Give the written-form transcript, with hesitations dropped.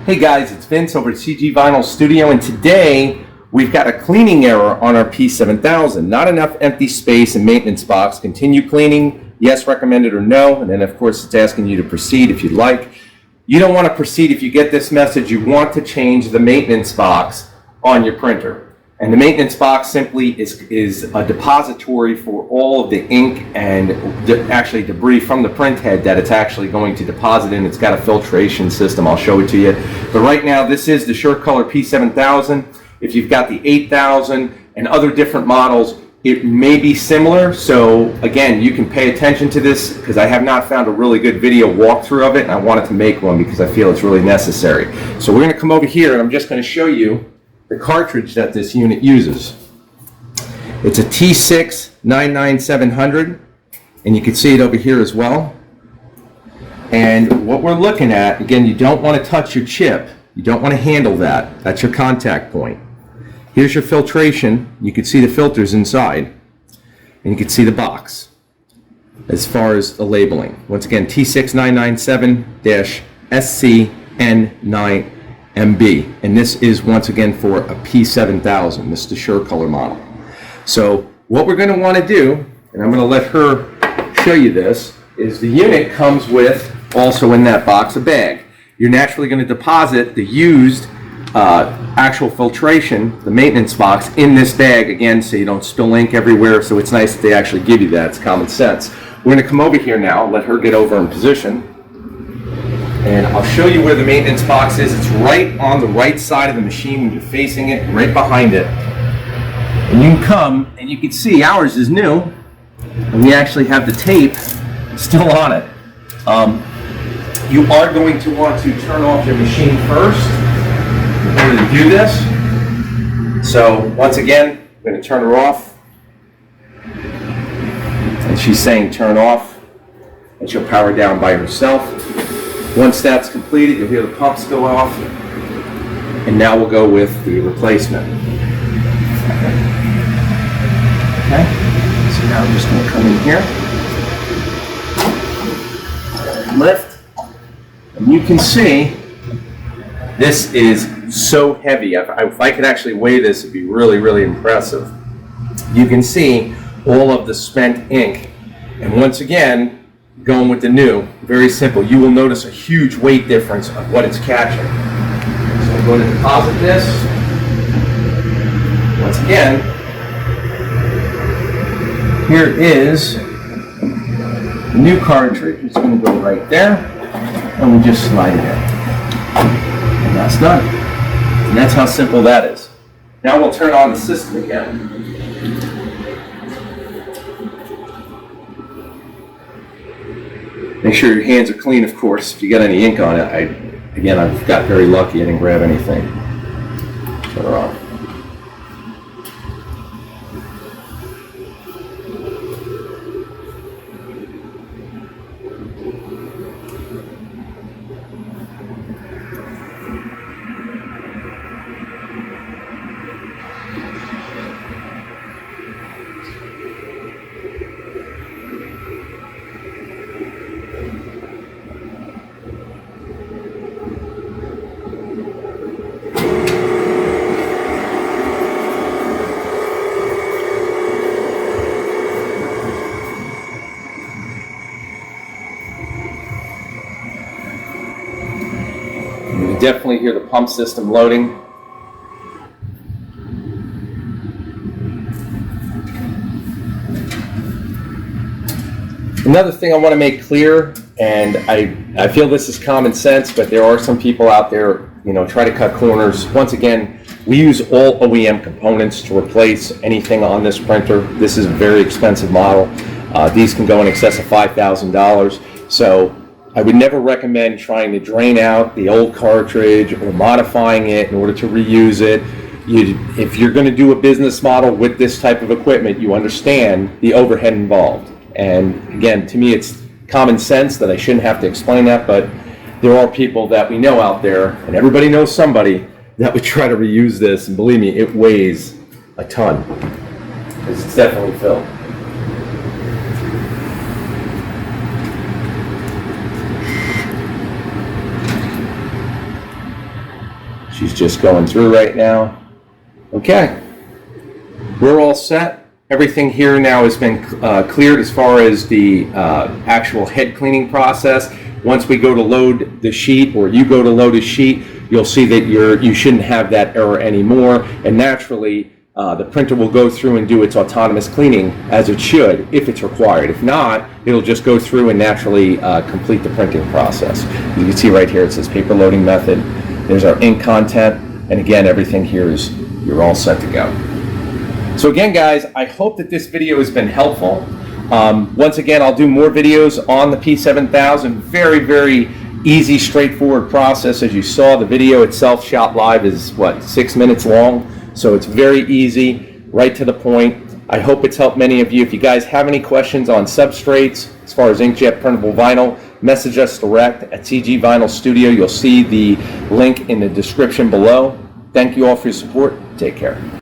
Hey guys, it's Vince over at CG Vinyl Studio, and today we've got a cleaning error on our P7000. Not enough empty space in maintenance box. Continue cleaning, yes, recommended, or no, and then of course it's asking you to proceed if you'd like. You don't want to proceed if you get this message. You want to change the maintenance box on your printer. And the maintenance box simply is a depository for all of the ink and actually debris from the print head that it's actually going to deposit in. It's got a filtration system. I'll show it to you. But right now, this is the SureColor P7000. If you've got the 8000 and other different models, it may be similar. So again, you can pay attention to this because I have not found a really good video walkthrough of it, and I wanted to make one because I feel it's really necessary. So we're going to come over here, and I'm just going to show you the cartridge that this unit uses. It's a T6-99700, and you can see it over here as well. And what we're looking at, again, you don't want to touch your chip. You don't want to handle that. That's your contact point. Here's your filtration. You can see the filters inside, and you can see the box as far as the labeling. Once again, T6-997-SCN9MB, and this is once again for a P7000. This is the SureColor model. So what we're going to want to do, and I'm going to let her show you this, is the unit comes with also in that box a bag. You're naturally going to deposit the used actual filtration, the maintenance box, in this bag again, so you don't spill ink everywhere. So it's nice that they actually give you that. It's common sense. We're going to come over here now, let her get over in position, and I'll show you where the maintenance box is. It's right on the right side of the machine when you're facing it, right behind it. And you can come and you can see ours is new, and we actually have the tape still on it. You are going to want to turn off your machine first in order to do this. So once again, I'm going to turn her off. And she's saying turn off, and she'll power down by herself. Once that's completed, you'll hear the pumps go off, and now we'll go with the replacement. Okay, so now I'm just going to come in here, lift, and you can see this is so heavy. If I could actually weigh this, it'd be really, really impressive. You can see all of the spent ink, and once again, going with the new, very simple. You will notice a huge weight difference of what it's catching. So I'm going to deposit this. Once again, here is the new cartridge. It's going to go right there, and we just slide it in. And that's done. And that's how simple that is. Now we'll turn on the system again. Make sure your hands are clean, of course. If you got any ink on it, I've got very lucky. I didn't grab anything. Turn her on. You can definitely hear the pump system loading. Another thing I want to make clear, and I feel this is common sense, but there are some people out there, try to cut corners. Once again, we use all OEM components to replace anything on this printer. This is a very expensive model. These can go in excess of $5,000. So I would never recommend trying to drain out the old cartridge or modifying it in order to reuse it. If you're going to do a business model with this type of equipment, you understand the overhead involved. And again, to me, it's common sense that I shouldn't have to explain that, but there are people that we know out there, and everybody knows somebody that would try to reuse this, and believe me, it weighs a ton, because it's definitely filled. She's just going through right now. Okay, we're all set. Everything here now has been cleared as far as the actual head cleaning process. Once we go to load the sheet, or you go to load a sheet, you'll see that you shouldn't have that error anymore, and naturally the printer will go through and do its autonomous cleaning as it should if it's required. If not, it'll just go through and naturally complete the printing process. You can see right here it says paper loading method. There's our ink content, and again, everything here is, you're all set to go. So again, guys, I hope that this video has been helpful. Once again, I'll do more videos on the P7000. Very, very easy, straightforward process. As you saw, the video itself shot live is, what, 6 minutes long? So it's very easy, right to the point. I hope it's helped many of you. If you guys have any questions on substrates, as far as inkjet printable vinyl, message us direct at CG Vinyl Studio. You'll see the link in the description below. Thank you all for your support. Take care.